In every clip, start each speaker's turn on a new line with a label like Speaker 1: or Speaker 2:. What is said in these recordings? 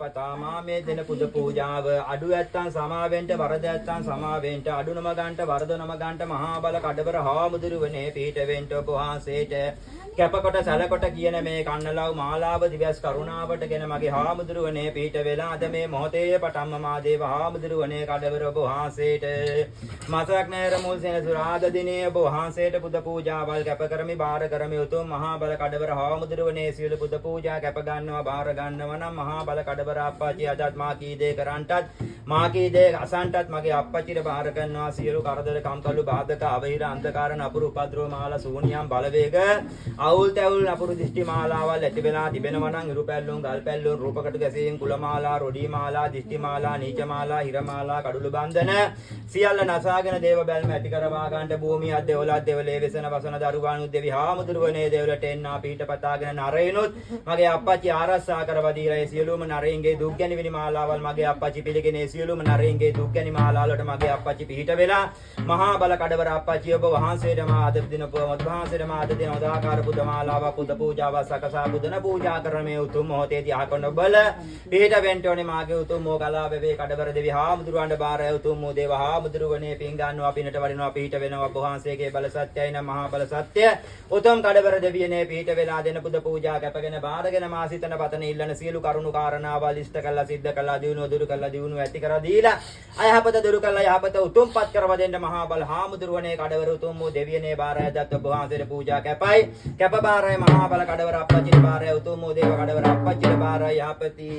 Speaker 1: පතාමා මේ දෙන පුද පූජාව අඩු ඇත්තන් සමාවෙන්ට වරද ඇත්තන් සමාවෙන්ට අඩු නම ගන්නට වරද නම ගන්නට මහා බල කඩබර හාමුදුරුවනේ පීඨ වෙන්ට ඔබ වහන්සේට කැපකොට සැලකොට කියන මේ කන්නලව් මාලාව දිවස් කරුණාවටගෙන මගේ හාමුදුරුවනේ පීඨ වෙලා අද මේ මොහොතේ පටන්ම මා දේව හාමුදුරුවනේ කඩබර ඔබ වහන්සේට මාසක් නෑර මුල් සෙනසුරාදා දිනේ ඔබ වහන්සේට පුද පූජාවල් කැප කරමි බාර කරමි උතුම් මහා බල කඩබර හාමුදුරුවනේ සියලු පුද පූජා කැප ගන්නවා බාර ගන්නවා නම් මහා බල කඩබර අප්පච්චි අදත් මා කී දේ කරන්ටත් මා කී දේ අසන්ටත් මගේ අප්පච්චිට බාර කරනවා සියලු කරදර කම්කලු බාධක අවහිර අන්ධකාර නපුරු උපද්‍රව මාලා සූනියම් බලවේග අවුල් තැවුල් නපුරු දිෂ්ටි මාලාවල් ඇති වෙලා තිබෙනවා නම් ඉරු පැල්ලුම් ගල් පැල්ලුම් රූපකට ගැසීම් කුල මාලා රොඩි මාලා දිෂ්ටි මාලා නීච මාලා හිර මාලා කඩුළු බන්ධන සියල්ල නසාගෙන දේව බැල්ම ඇති කරවා ගන්නට භූමියක් දෙවලක් දෙවලේ වෙසන වසන දරුවානුත් දෙවි හාමුදුරුවනේ දෙවලට එන්නා පීඨ පතාගෙන නරේනොත් මගේ අප්පච්චි ආරක්ෂා කරවා දීලා ඒ සියලුම නරේන්ගේ දුක් ගැනවිනි මාලාවල් මගේ අප්පච්චි පිළිගෙන ඒ සියලුම නරේන්ගේ දුක් ගැනි මාලාවලට මගේ අප්පච්චි පිහිට වෙලා මහා බල කඩවර අප්පච්චි ඔබ වහන්සේට මා අද දින ඔබ වහන්සේට මා අද දින උදාකාර පුද මාලාව පුද පූජාව සකසා පුදන පූජා කරමේ උතුම් මොහොතේදී ආකොන බල පිහිට වෙන්න ඕනේ මාගේ උතුම් මොගලා බෙවේ කඩවර දෙවි හාමුදුරුවන්ට බාරය උතුම් මෝ දේව හාමුදුරුවනේ පින් ගන්නවා පිනට වඩිනවා පිහිට වෙනවා ඔබ වහන්සේගේ බල සත්‍යයි නම් මහා බල සත්‍ය උතුම් කඩවර දෙවියනේ පිහිට වෙලා දෙන පුද පූජා කැපගෙන බාරගෙන මා සිතන පතන ඉල්ලන සියලු කරුණු කාරණාවල් ඉෂ්ට කළා සිද්ධ කළා දිනුව දුරු කළා දිනුව ඇති කර දීලා අයහපත දුරු කළා යහපත උතුම්පත් කරව දෙන්න මහා බල හාමුදුරුවනේ කඩවර උතුම් වූ දෙවියනේ බාරය දත් ඔබ වහන්සේට පූජා කැපයි කැප බාරය මහා බල කඩවර අප්පච්චිට බාරය උතුම් වූ දේව කඩවර අප්පච්චිට බාරය යහපති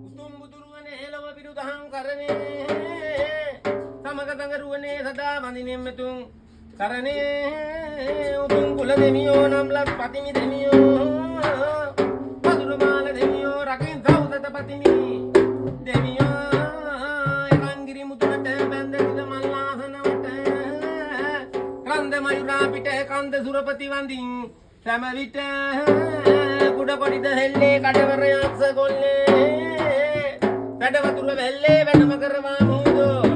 Speaker 1: උතුම් බුදුරුවනේ හෙළව පිටුදහම් කරනේ සමග දඟරුවනේ සදා වඳිනෙම් මෙතුන් කරනේ උතුම් කුල දෙවියෝ නම් ලක් පතිමි දෙවියෝ මధుරමාල දෙවියෝ රකින් සෞදත පතිමි දෙවියෝ රංගිරි මුතුට බැඳගෙන මල්ලාසනවට රන්ද මයුරා පිට කන්ද සුරපති වඳින් සෑම විට කුඩ කොඩිද හෙල්ලේ කඩවර යක්ෂ ගොල්ලේ වැඩ වතුර වැල්ලේ වැඩම කරවා මොහොතෝ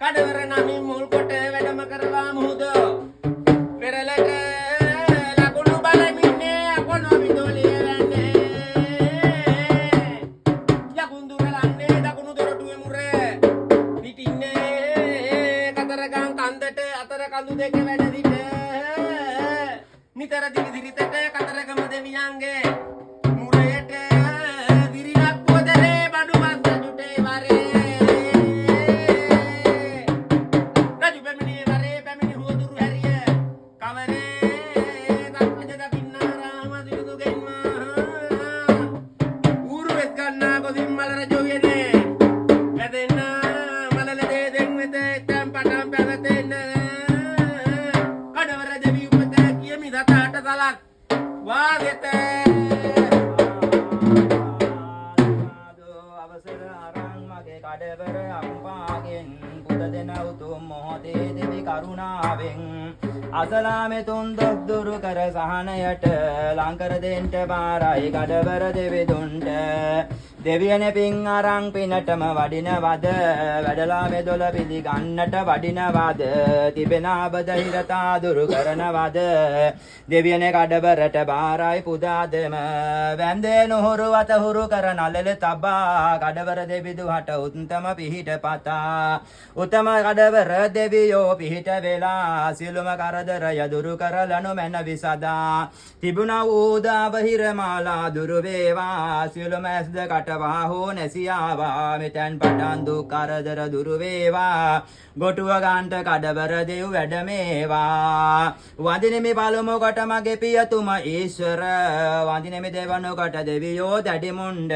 Speaker 1: කඩවර නමින් මුල් කොට වැඩම කරවා මුහුදෝ පෙරලක ලකුණු බලමින්නේ අකොනෝ විදෝලිය වැන්නේ යකුන්දු ගලන්නේ දකුණු දොරටුවේ මුරේ පිටින්නේ කතරගම් කන්දට අතර කඳු දෙක වැඩ දිට නිතර දිරිදිරිතට කතරගම දෙවියන්ගේ මුරයට දිරිලක් පොදලේ බඩු වස්ස ජුටේ වරේ කඩවර අම්පාගෙන් පුද දෙන උතුම් මොහොතේ දෙවි කරුණාවෙන් අසලාමේ තුන් දොස් දුරු කර සහනයට ලංකර දෙන්ට බාරයි කඩවර දෙවිදුන්ට දෙවියනේ පින් අරන් පිනටම වඩිනවද වැඩලා මෙදොල පිළිගන්නට වඩිනවද තිබෙන ආබද හිරතා දුරු කරනවද දෙවියනේ කඩවරට බාරයි පුදාදම වැන්දේ නොහුරු වත හුරු කර නලල තබා කඩවර දෙවිදුහට උත්තම පිහිට පතා උත්තම කඩවර දෙවියෝ පිහිට වෙලා සියලුම කරදර යදුරු කරලනු මැන විසදා තිබුණා වූ දාවහිර මාලා දුරු වේවා සියලුම ඇස්ද කටවා හෝ නැසියාවා මෙතෙන් පටන් දුක් කරදර දුරු වේවා ගොටුව ගාන්ට කඩවර දෙව් වැඩමේවා වඳිනෙමි පළමු කොට මගේ පියතුම ඊශ්වර වඳිනෙමි දෙවනු කොට දෙවියෝ දැඩිමුණ්ඩ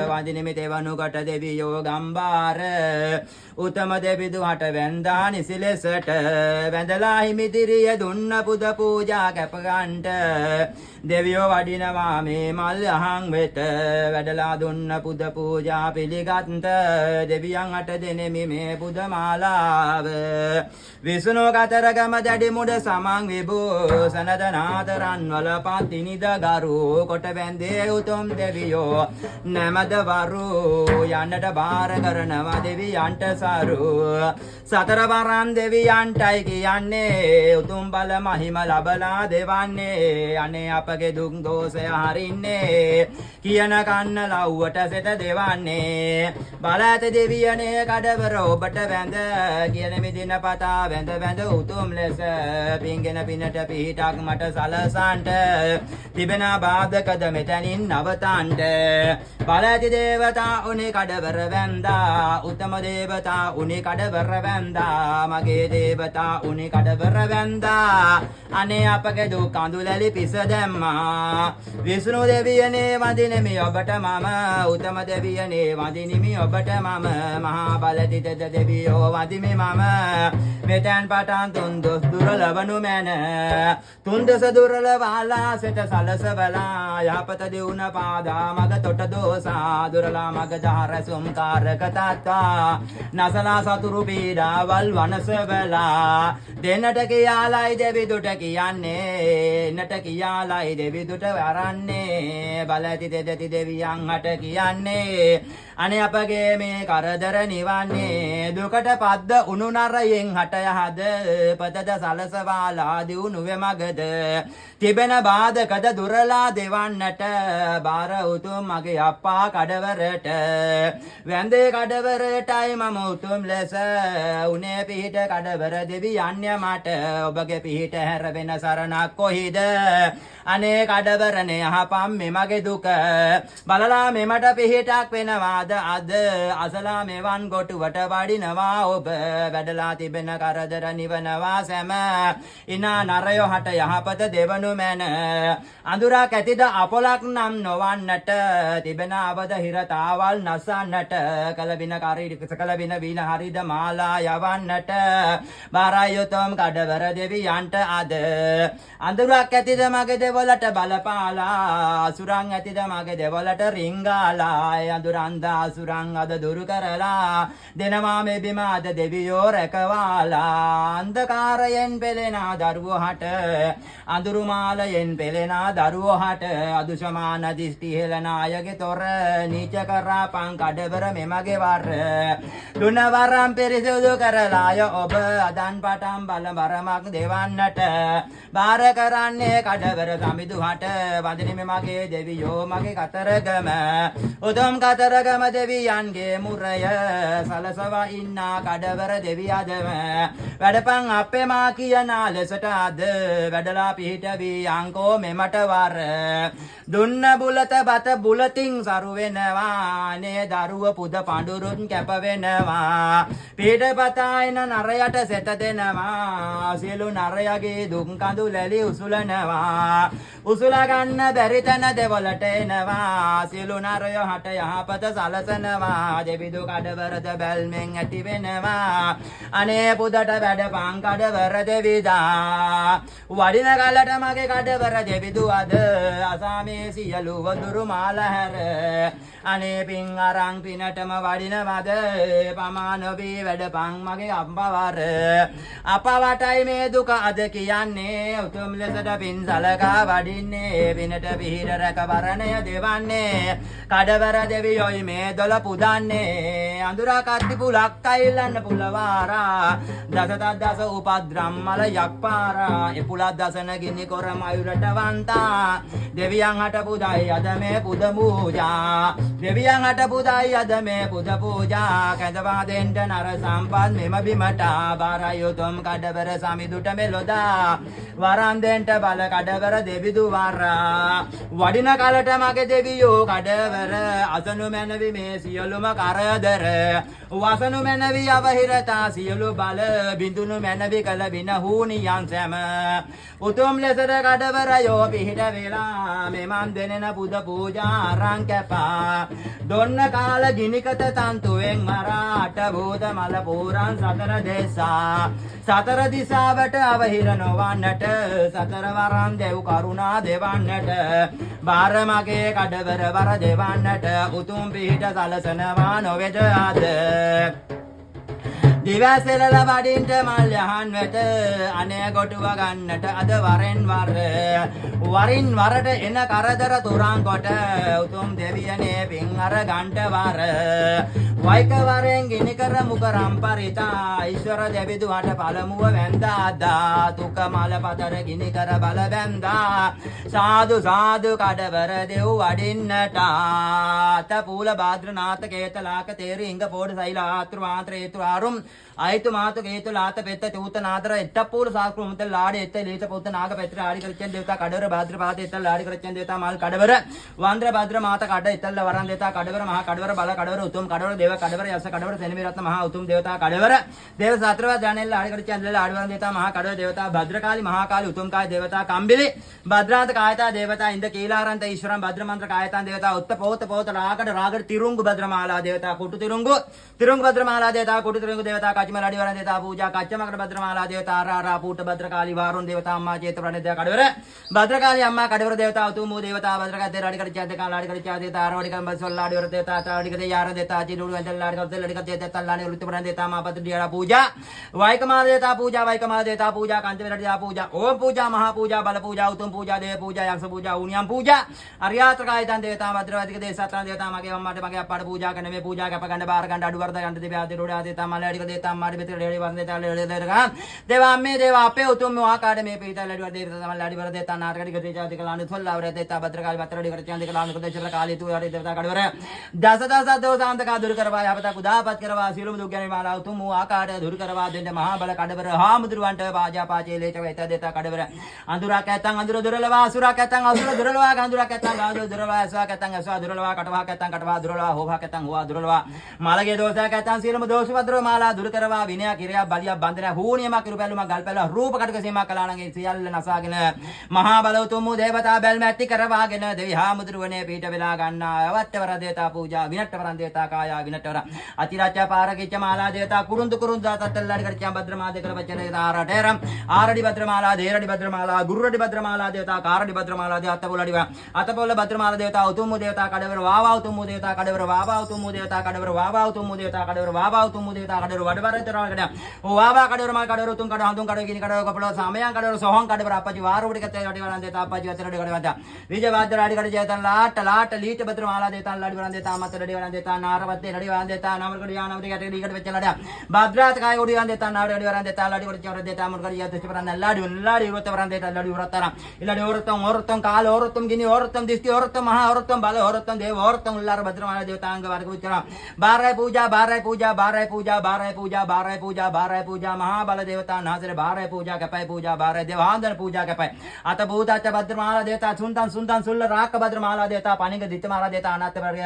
Speaker 1: වඳිනෙමි දෙවනු කොට දෙවියෝ ගම්බාර උතම දෙවිදුහට වැන්දා නිසි ලෙසට වැඳලා හිමිදිරිය දුන්න පුද පූජා කැපගන්ට දෙවියෝ වඩිනවා මේ මල් අහං වෙත වැඩලා දුන්න පුද පූජා පිළිගත්ත දෙවියන් අට දෙනෙමි මේ පුද මාලාව විසුණු කතරගම දැඩි මුඩ සමන් විභූෂණ දනාතරන් වල පතිනිද ගරු කොට වැඳේ උතුම් දෙවියෝ නැමද වරු යන්නට බාර කරනවා දෙවියන්ට සරු සතර වරන් දෙවියන්ටයි කියන්නේ උතුම් බල මහිම ලබලා දෙවන්නේ අනේ අපගේ දුක් දෝෂය හරින්නේ කියන කන්න ලව්වට සෙත දෙවන්නේ බල ඇත දෙවියනේ කඩවර ඔබට වැඳ කියන මිදින පතා වැඳ වැඳ උතුම් ලෙස පින්ගෙන පිනට පිහිටක් මට සලසන්ට තිබෙන බාධකද මෙතනින් නවතන්ට බල ඇති දේවතා උනේ කඩවර වැඳා උතම දේවතා උනේ කඩවර වැඳා මගේ දේවතා උනේ කඩවර වැඳා අනේ අපගේ දුක් අඳුලලි පිස දැම්මා විසුණු දෙවියනේ වඳිනෙමි ඔබට මම උතම දෙවියනේ වඳිනිමි ඔබට මම මහා බලතිත දෙවියෝ වඳිමි මම මෙතෙන් පටන් තුන් දොස් දුරලවනු මැන තුන් දස දුරලවාලා සෙත සලසවලා යහපත දෙවුන පාදා මග තොට දෝසා දුරලා මග දහරසුම් කාරක තත්වා නසලා සතුරු පීඩාවල් වනසවලා දෙන්නට කියාලයි දෙවිදුට කියන්නේ නට කියාලයි දෙවිදුට වරන්නේ බලති දෙදති දෙවියන් හට කියන්නේ අනේ අපගේ මේ කරදර නිවන්නේ දුකට පද්ද උණු නරයෙන් හට යහද පතද සලසවාලා දියුණුවේ මගද තිබෙන බාධකද දුරලා දෙවන්නට බාර උතුම් මගේ අප්පා කඩවරට වැඳේ කඩවරටයි මම උතුම් ලෙස උනේ පිහිට කඩවර දෙවියන්ය මට ඔබගේ පිහිට හැර වෙන සරණක් කොහිද අනේ කඩවරනේ අහපම් මෙමගේ දුක බලලා මෙමට පිහිටක් වෙනවාද අද අසලා මෙවන් ගොටුවට වඩිනවා ඔබ වැඩලා තිබෙන කරදර නිවනවා සැම ඉනා නරයෝ හට යහපත දෙවනු මැන අඳුරක් ඇතිද අපොලක් නම් නොවන්නට තිබෙන අවද හිරතාවල් නසන්නට කලබින කලබින වින හරිද මාලා යවන්නට බාරයුතුම් කඩවර දෙවියන්ට අද අඳුරක් ඇතිද මගේ දෙවලට බලපාලා අසුරන් ඇතිද මගේ දෙවලට රිංගාලා අඳුරන්දා අසුරන් අද දුරු කරලා දෙනවා මේ බිම අද දෙවියෝ රැකවාලා අන්ධකාරයෙන් පෙළෙනා දරුවෝ හට අඳුරු මාලයෙන් පෙළෙනා දරුවෝ හට අදුෂමාන දිස්ටි හෙළන අයගේ තොර නීච කරා පං කඩවර මෙමගේ වර දුන වරම් පිරිසුදු කරලාය ඔබ අදන් පටන් බල බරමක් දෙවන්නට බාර කරන්නේ කඩවර සමිදු හට වඳින මෙමගේ දෙවියෝ මගේ කතරගම උතුම් කතරගම දෙවියන්ගේ මුරය සලසවා ඉන්නා කඩවර දෙවියදම වැඩපන් අපේ මා කියනා ලෙසට අද වැඩලා පිහිට වී අංකෝ මෙමට වර දුන්න බුලත බත බුලතින් සරු වෙනවා නේ දරුව පුද පඳුරුන් කැප වෙනවා පිහිට පතායන නරයට සෙත දෙනවා සියලු නරයගේ දුක් කඳු ලැලි උසුලනවා උසුලා ගන්න බැරි තැන දෙවලට එනවා සියලු නරයෝ හට යහපත සලසනවා දෙවිදු කඩවරද බැල්මෙන් ඇති වෙනවා අනේ පුදට වැඩපන් කඩවර දෙවිදා වඩින කලට මගේ කඩවර දෙවිදු අද අසාමේ සියලු වඳුරු මාල හැර අනේ පින් අරන් පිනටම වඩිනවද පමා නොවී වැඩපන් මගේ අම්බවර අපවටයි මේ දුක අද කියන්නේ උතුම් ලෙසට පින් සලකා වඩින්නේ පිනට පිහිට රැකවරණය දෙවන්නේ කඩවර දෙවියොයි මේ දොළ පුදන්නේ අඳුරා කත්ති පුලක් අයිල්ලන්න පුලවාරා දසතත් දස උපද්‍රම්මල යක්පාරා එපුලත් දසන ගිනි කොර මයුරට වන්තා දෙවියන් හට පුදයි අද මේ පුද පූජා දෙවියන් හට පුදයි අද මේ පුද පූජා කැඳවා දෙන්න නර සම්පත් මෙම බිමට බාරයුතුම් කඩවර සමිදුට මෙලොදා වරන් දෙන්න බල කඩවර දෙවිදු වරා වඩින කලට මගේ දෙවියෝ කඩවර අසනු මැනවි මේ සියලුම කරදර වසනු මැනවි අවහිරතා සියලු බල බිඳුනු මැනවි කල බින හූනියන් සැම උතුම් ලෙසට කඩවරයෝ පිහිට වෙලා මෙමන් දෙනෙන පුද පූජා අරන් කැපා දොන්න කාල ගිනිකත තන්තුවෙන් මරා අට භූත මල පුරන් සතර දෙසා සතර දිසාවට අවහිර නොවන්නට සතර වරන් දෙව් කරුණා දෙවන්නට බාර මගේ කඩවර වර දෙවන්නට උතුම් පිහිට සලසනවා නොවේද අද දිවසෙලල වඩින්ට මල් යහන්වට අනේ ගොටුව ගන්නට අද වරෙන් වරින් වරට එන කරදර තුරන් කොට උතුම් දෙවියනේ පින් අර ගන්ට වර වයික වරෙන් ගිනි කර මුක රම්පරිතා ඊශ්වර දෙවිදුවට පළමුව වැන්දා ධාතුක මල පතර ගිනි කර බල වැන්දා සාදු සාදු කඩවර දෙව් වඩින්නට ත පූල භාද්‍රනාථ කේතලාක තේරු ඉංග පෝඩ සෛලාත්‍ර මාත්‍රේතු ආරුම් आयतु मातु केतु लात पेत्त तूत नादर इट्टपूर साक्रू मुत लाड एत्त लीत पोत नाग पेत्र आडि करचन देवता कड़वर भाद्रपाद एत्त लाडि करचन देवता माल कड़वर वांद्र भाद्र माता कड़ इत्तल वरन देवता कड़वर महा कड़वर बल कड़वर उत्तम कड़वर देव कड़वर यस कड़वर सेनमी रत्न महा उत्तम देवता कड़वर देव सात्रवा जानेल आडि करचन आडवर देवता महा कड़वर देवता भद्रकाली महाकाली उत्तम काय देवता कांबिलि भद्रांत कायता देवता इंद कीलारंत ईश्वरं भद्र मंत्र कायता देवता उत्त पोत पोत रागड़ तिरुंगु भद्रमाला देवता कुटु तिरुंगु भद्रमाला देवता कुटु तिरुंगु देवता काचिमलाडि वरन देवता पूजा कच्चमकड़ भद्रमाला देवता रा पूट भद्रकाली वारुण देवता अम्मा चेत देवता कड़वर भद्रकाली अम्मा कड़वर देवता तुमु देवता भद्रकाली लाडि कर चाते कालाडि कर चाते तारवाडि कर बसलाडि वर देवता ताडि कर यार देवता चिडुडु अंजल लाडि कर लडि कर देवता लाडि वृत्ति वरन देवता मा पत्रिया पूजा वायकमाल देवता पूजा कांति देवता पूजा ओम पूजा महापूजा बल पूजा उत्तम पूजा देव पूजा यक्ष पूजा उनियम पूजा अर्यात्र कायतन देवता भद्रवति के देवता देवता मगे अम्माटे मगे अप्पाड़ पूजा करने में पूजा का पगंड बार गंड अडुवर्द गंड देव आदि रोड आदि तमलाडि कर देवता अम्माडि बेत रेडी वर देवता लेडे देवता देव अम्मे देव आपे उत्तम आकाड में पीता लडि वर देवता तमलाडि वर देवता नारगडि कर देवता दिकलानु थोल्ला वर देवता भद्रकाली भद्रडि कर चांद दिकलानु कर देवता काली तू वर देवता कड़वर दस दस दोषांत का दूर करवा यापता कुदापत करवा सिलुम दुग्गनि माला उत्तम आकाड दूर करवा देने महाबल कड़वर हामुद्रुवंट बाजा पाचे ले चवेता देवता कड़वर अंदुरा कहता अंदुर दुरलवा असुरा कहता असुर दुरलवा अंदुरा कहता गादु दुरलवा स्वा कहता स्वा दुरलवा कटवा कहता कटवा दुरलवा होवा कहता हुआ दुरलवा मालगे दोष कहता सिलम दोष भद्र माला दूर करवा विनय क्रिया बलिया बंधना हूनियम कृपलुम गल्पल रूप कटक सीमा कलाणगे सियल नसागिन महाबल तुमु देवता बेल मैत्ति करवागिन देवी हामुद्रुवने पीठ विला गन्ना अवत्यवर देवता पूजा विनट्टवर देवता काया विनट्टवर अतिराच पारकिच माला देवता कुरुंद तत्तल्लाडि करचा भद्रमादे कर वचन आरटेरम आरडि भद्रमाला देरडि भद्रमाला गुरुरडि भद्रमाला देवता कारडि भद्रमाला देवता अतपोल भद्रमाला देवता उतुमु देवता कड़वर वावा उतुमु देवता कड़वर वावा उतुमु देवता कड़वर वावा उतुमु देवता कड़वर वावा उतुमु देवता कड़वर वडवर तरागड वावा कड़वर मा कड़वर तुम कड़ हम कड़ गिनी कड़ कपड़ो सामया कड़वर सोहं कड़वर अप्पाजी वारुडी कते अडि वरन देवता अप्पाजी अतरडि कड़वता विजय वाद्य अडि कड़ जेतन लाट लीट भद्रमाला देवता लडि वरन देवता मत अडि वरन देवता नारवते अडि वरन देवता नामरगड यानवति कटे लीगड वेच लडा भद्रात काय उडि वरन देवता नाड अडि वरन देवता लडि वरन चवर देवता मुरगड या दच वरन लडि वरत वरन देवता लडि वरतरा इलडि औरतम काल औरतम गिनी औरतम दिष्टि औरतम महा औरतम बल औरतम देव औरतम उल्लार भद्रमाला देवता अंग वर्ग उच्चारण बारह पूजा महाबल देवता नाजर बारह पूजा कपय पूजा बारह देवांदर पूजा कपय अत भूताच भद्रमाला देवता सुंदन सुल्ल राक भद्रमाला देवता पानिग दित्यमाला देवता अनाथ वर्ग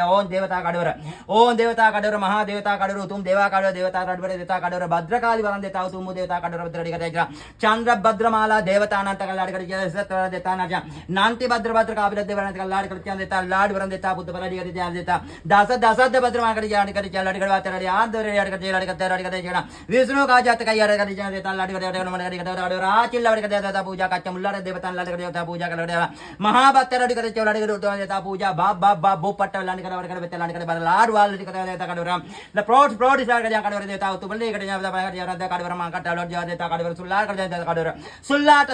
Speaker 1: ओम देवता कड़वर महादेवता कड़वर तुम देवा कड़वर देवता कड़वर देवता कड़वर भद्रकाली वरन देवता तुम देवता कड़वर भद्रडि करेगा चंद्र भद्रमाला देवता अनंत कल्लाड करेगा सत्वर देवता नाजा नांति भद्र काबिल देवता कल्लाड करेगा देवता लाड वरन देवता पुत्र बलडि करेगा देवता दास भद्रमाला करेगा लडि कड़वा तरडि आदर लडि करेगा विष्णु का जात का यार करेगा देवता लडि करेगा मन करेगा राचिल लडि करेगा देवता पूजा का चमुल्ला देवता लडि करेगा पूजा का लडि महाभक्त लडि करेगा लडि करेगा देवता पूजा बाप बो पट्ट लडि करेगा बेत लडि करेगा लाड वाल लडि करेगा देवता कड़वर ल प्रोड स्टार करेगा कड़वर देवता तो बल्ले करेगा देवता कड़वर मा कट्टा लडि देवता कड़वर सुल्लार करेगा देवता कड़वर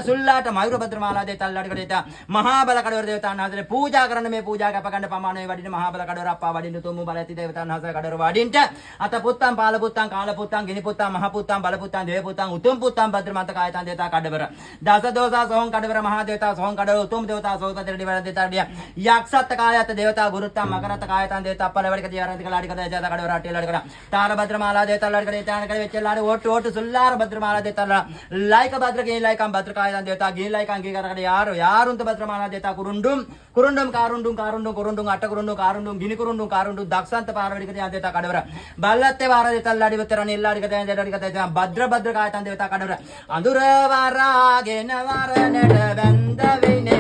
Speaker 1: सुल्लाट मयूर भद्रमाला देवता लडि करेगा महाबल कड़वर देवता नाजरे पूजा करने में पूजा का पकंड पमाने वडिन महाबल कड़वर अप्पा वडिन तुमु बलति देवता नाजरे कड़वर वडिंट अत पुत्तं पाल पुत्तं काल पुत्तं गिनि पुत्तं महापुत्तं बल पुत्तं देव पुत्तं उत्तम पुत्तं भद्रमंत कायतं देवता कड़वर दस दोषा सोहं कड़वर महादेवता सोहं कड़वर उत्तम देवता सोहं कड़वर देवता यक्षत कायत देवता गुरुत्तं मकरत कायतं देवता पलवड़ के यार लाडि कर देवता कड़वर अट्टे लडि कर तार भद्रमाला देवता लडि कर देवता कर वेच लाडि ओट सुल्लार भद्रमाला देवता लायक भद्र गे लायक भद्र कायतं देवता गे लायक अंगी कर यार भद्रमाला देवता कुरुंडुम कारुंडुम अट्ट कुरुंडुम गिनि कुरुंडुम दक्षंत पारवड़ि कर देवता कड़वर बल्लत्ते वार देवता लडि वत्तर निल्लाडि कर देवता भद्र कायतं देवता कड़वर अंदुर वारागेन वार नेड बंद विने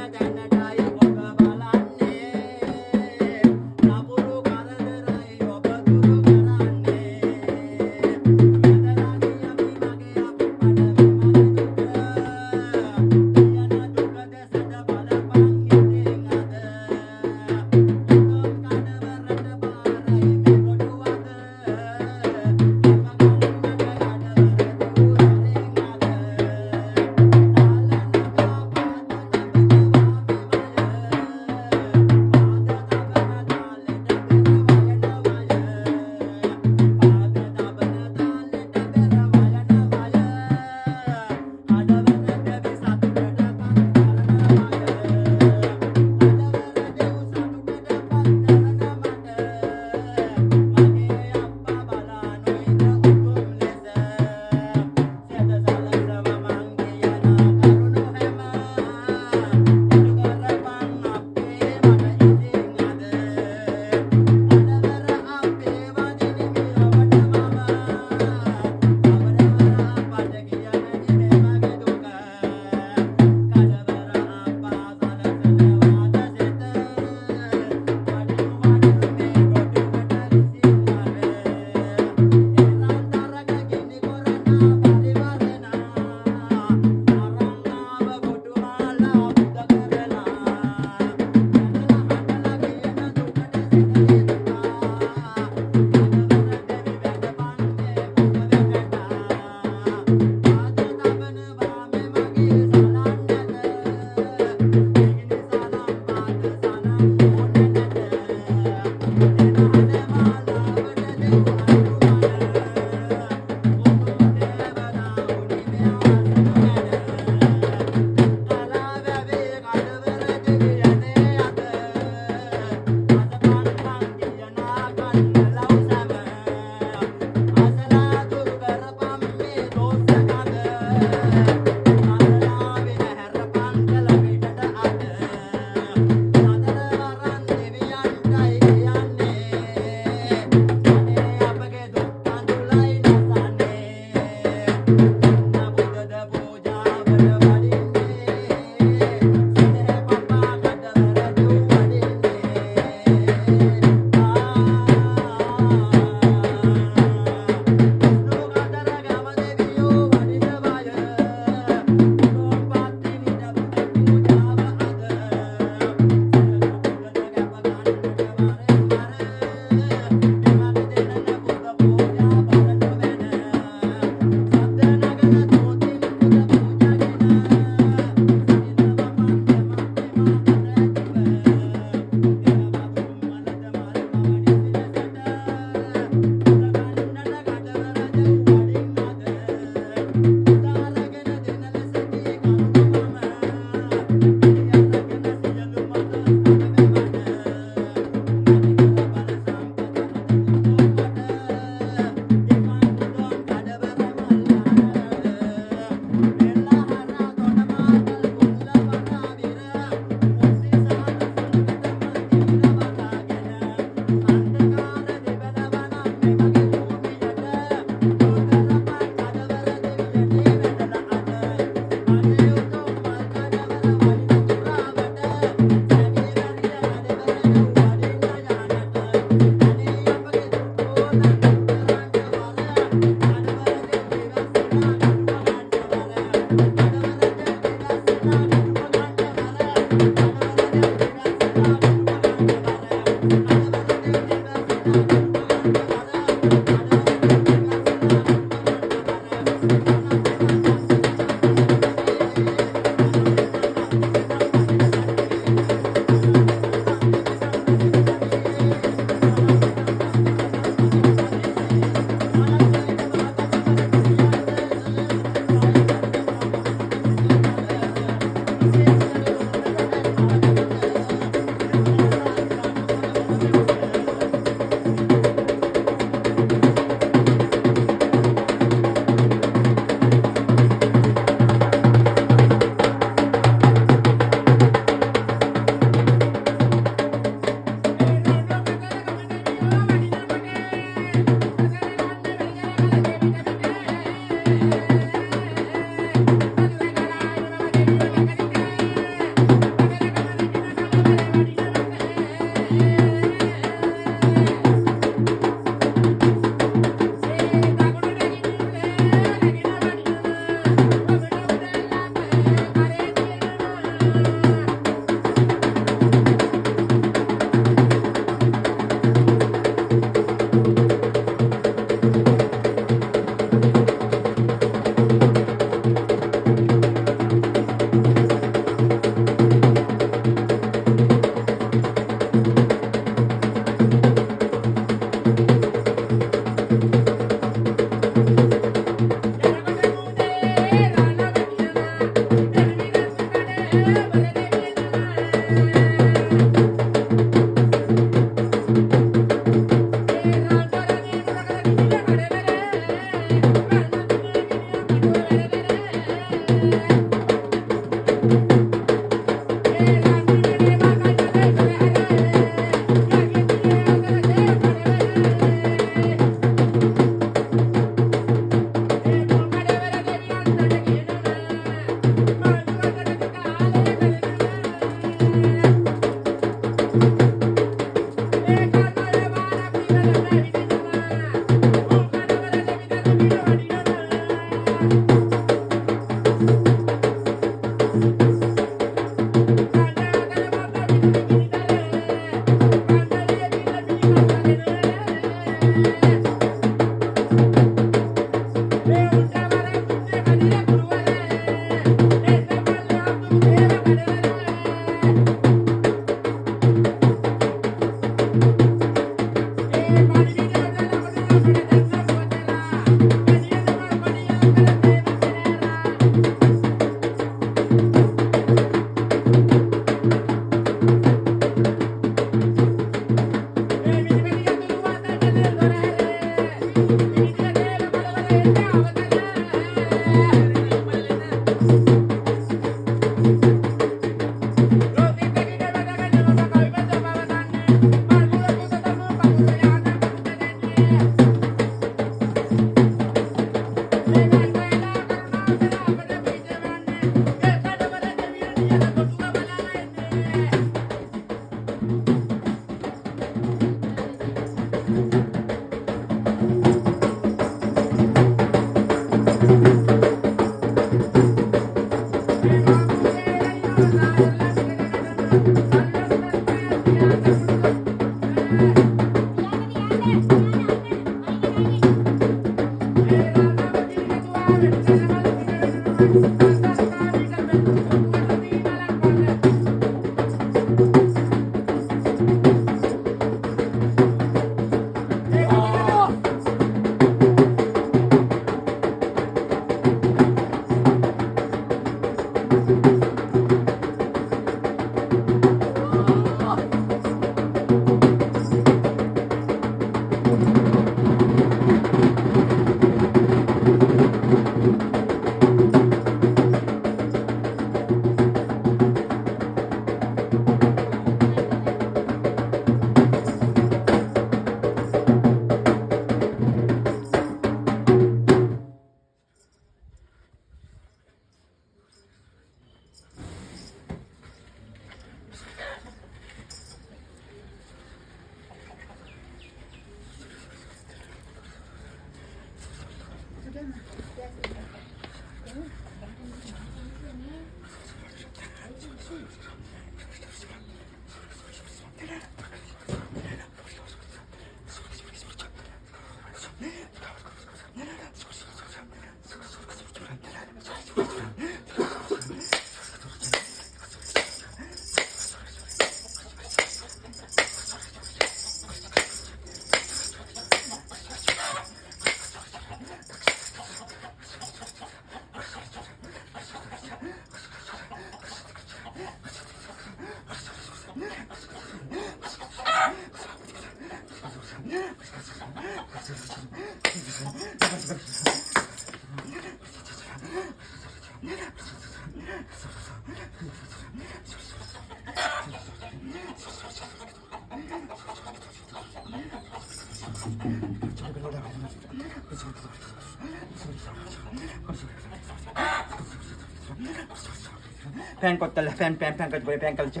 Speaker 1: Pen kottalla pen kaccu pen kaccu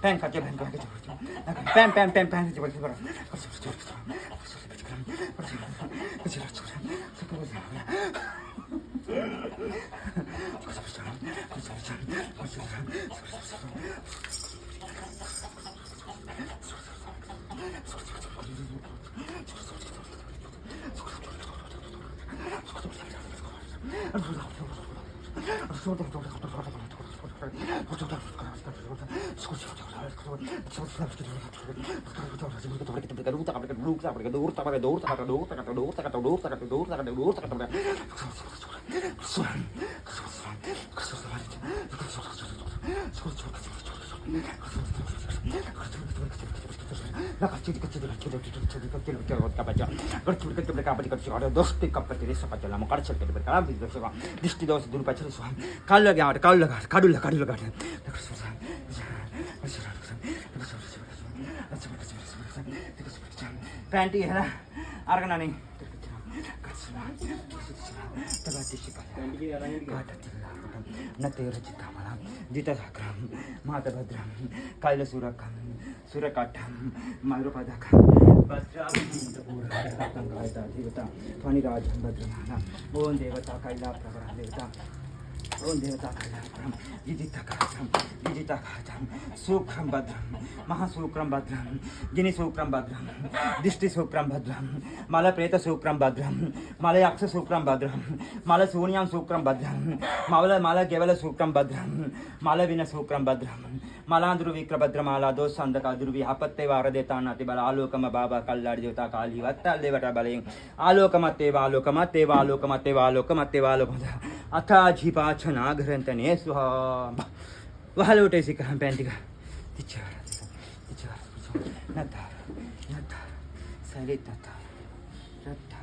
Speaker 1: pen kaccu pen kaccu Panty है ना आर्गना नहीं नतेरचितामलं जितसाग्रं मातभद्रं कैलसूरकं सुरकाठं मयूरपदकं भद्रं ध्वनिराजं भद्रमाला ॐ देवता कैलाप्रवरा देवता ओम देवता कैलासं विजिताकाशं सूक्रं भद्रं महासूक्रं भद्रं गिनिसूक्रं भद्रं दिष्टिसूक्रं भद्रं मलप्रेतसूक्रं भद्रं मलयक्षसूक्रं भद्रं मलशून्यं सूक्रं भद्रं मलकेवलसूक्रं भद्रं मलविनसूक्रं भद्रं मलांध्रुविक्रभद्रमाला दोषांधकादुर्व्यापत्ते वारदेतानातिबल आलोकम बाबा कल्लाड़ देवता काली वत्तल्लेवट बले आलोकमत्तेवालोकमत्तेवालोकमत्तेवालोकमत्तेवालोकम अथा झिपाछ नागरंतने स्वाहा वह लोटे सिकहं पेंटिका तिचार नता सरिता रत्ता